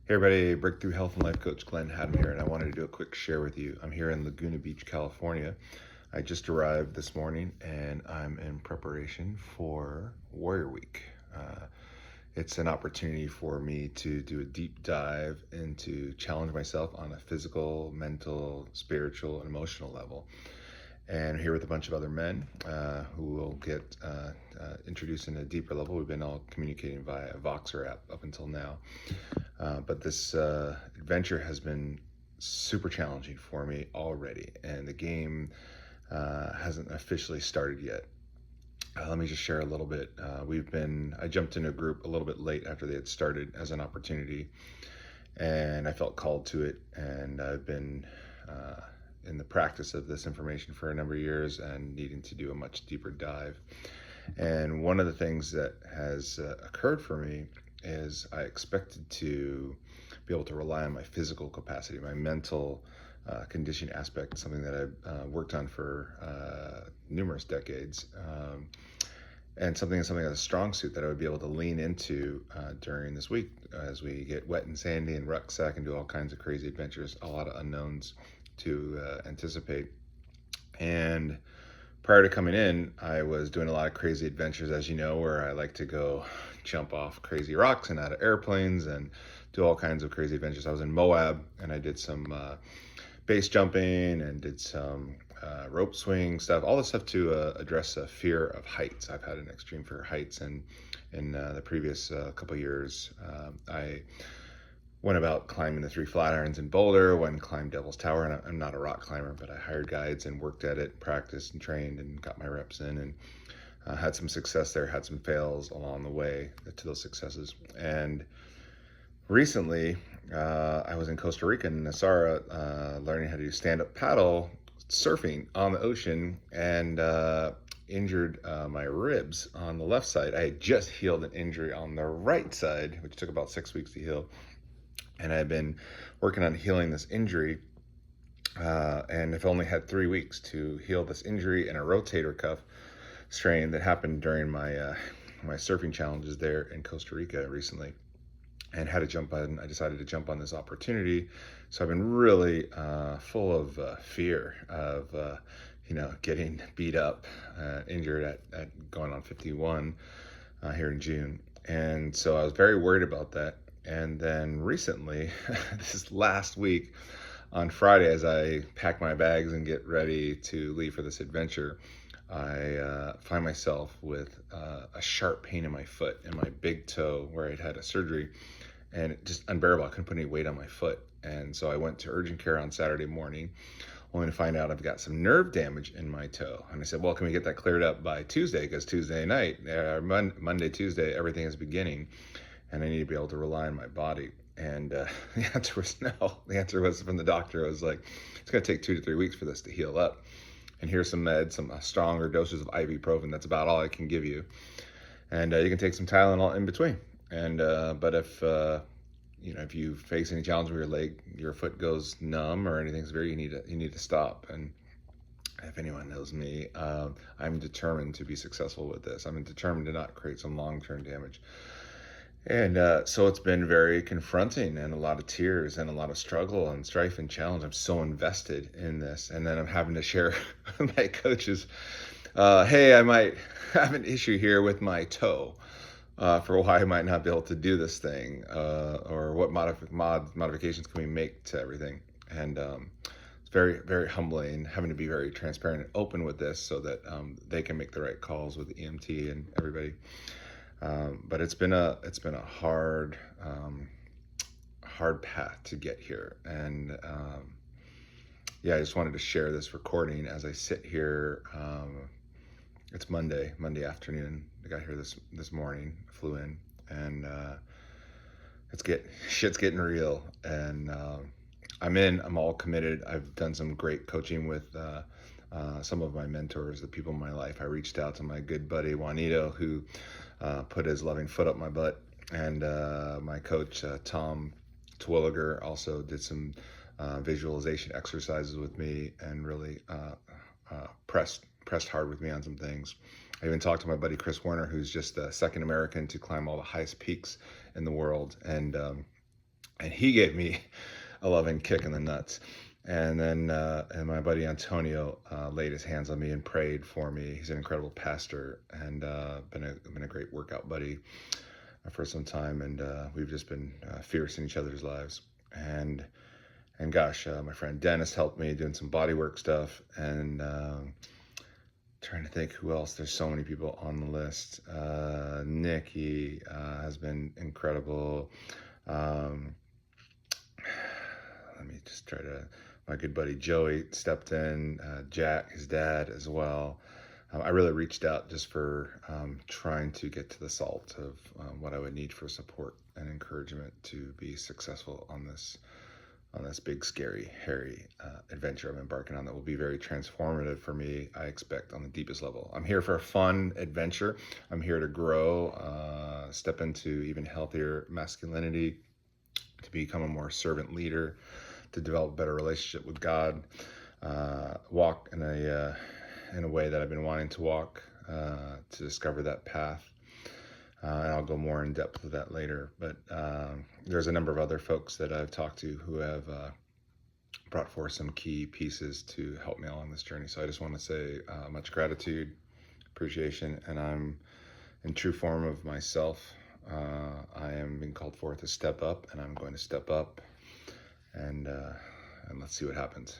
Hey everybody, Breakthrough Health and Life Coach Glenn Haddam here, and I wanted to do a quick share with you. I'm here in Laguna Beach, California. I just arrived this morning and I'm in preparation for Warrior Week. It's an opportunity for me to do a deep dive into challenge myself on a physical, mental, spiritual, and emotional level. And here with a bunch of other men who will get introduced in a deeper level. We've been all communicating via Voxer app up until now. But this adventure has been super challenging for me already, and the game hasn't officially started yet. Let me just share a little bit. I jumped in a group a little bit late after they had started as an opportunity, and I felt called to it, and I've been in the practice of this information for a number of years and needing to do a much deeper dive. And one of the things that has occurred for me is I expected to be able to rely on my physical capacity, my mental conditioning aspect, something that I've worked on for numerous decades, and something as a strong suit that I would be able to lean into during this week as we get wet and sandy and rucksack and do all kinds of crazy adventures, a lot of unknowns to anticipate. And prior to coming in, I was doing a lot of crazy adventures, as you know, where I like to go jump off crazy rocks and out of airplanes and do all kinds of crazy adventures. I was in Moab and I did some base jumping and did some rope swing stuff, all this stuff to address a fear of heights. I've had an extreme fear of heights, and in the previous couple of years, I went about climbing the 3 Flatirons in Boulder, went and climbed Devil's Tower, and I'm not a rock climber, but I hired guides and worked at it, practiced and trained and got my reps in, and had some success there, had some fails along the way to those successes. And recently, I was in Costa Rica in Nasara learning how to do stand-up paddle surfing on the ocean, and injured my ribs on the left side. I had just healed an injury on the right side, which took about 6 weeks to heal. And I've been working on healing this injury, and I've only had 3 weeks to heal this injury and a rotator cuff strain that happened during my my surfing challenges there in Costa Rica recently, and had to jump on. I decided to jump on this opportunity, so I've been really full of fear of getting beat up, injured at going on 51 here in June, and so I was very worried about that. And then recently, this last week, on Friday, as I pack my bags and get ready to leave for this adventure, I find myself with a sharp pain in my foot, in my big toe, where I'd had a surgery, and it just unbearable. I couldn't put any weight on my foot. And so I went to urgent care on Saturday morning, only to find out I've got some nerve damage in my toe. And I said, well, can we get that cleared up by Tuesday? Because Tuesday night, Monday, Tuesday, everything is beginning, and I need to be able to rely on my body. And the answer was no. The answer was from the doctor. It was like, it's going to take 2 to 3 weeks for this to heal up. And here's some meds, some stronger doses of ibuprofen. That's about all I can give you. And you can take some Tylenol in between. And but if if you face any challenge where your foot goes numb or anything severe, you need to stop. And if anyone knows me, I'm determined to be successful with this. I'm determined to not create some long-term damage. And so it's been very confronting, and a lot of tears and a lot of struggle and strife and challenge. I'm so invested in this. And then I'm having to share with my coaches, hey, I might have an issue here with my toe for why I might not be able to do this thing, or what modifications can we make to everything. And it's very, very humbling, having to be very transparent and open with this so that they can make the right calls with the EMT and everybody. But it's been a hard path to get here, and I just wanted to share this recording as I sit here. It's Monday afternoon. I got here this morning, flew in, and shit's getting real, and I'm all committed. I've done some great coaching with some of my mentors, the people in my life. I reached out to my good buddy Juanito, who put his loving foot up my butt, and my coach Tom Twilliger also did some visualization exercises with me, and really pressed hard with me on some things. I even talked to my buddy Chris Werner, who's just the second American to climb all the highest peaks in the world, and and he gave me a loving kick in the nuts. And then and my buddy Antonio laid his hands on me and prayed for me. He's an incredible pastor and been a great workout buddy for some time, and we've just been fierce in each other's lives. And gosh, my friend Dennis helped me doing some body work stuff, and trying to think who else. There's so many people on the list. Nikki has been incredible. Um, Let me just try to. My good buddy Joey stepped in. Jack, his dad, as well. I really reached out just for trying to get to the salt of what I would need for support and encouragement to be successful on this big, scary, hairy adventure I'm embarking on that will be very transformative for me, I expect, on the deepest level. I'm here for a fun adventure. I'm here to grow, step into even healthier masculinity, to become a more servant leader, to develop a better relationship with God, walk in a way that I've been wanting to walk, to discover that path. And I'll go more in depth with that later. But there's a number of other folks that I've talked to who have brought forth some key pieces to help me along this journey. So I just want to say much gratitude, appreciation, and I'm in true form of myself. I am being called forth to step up, and I'm going to step up, and let's see what happens.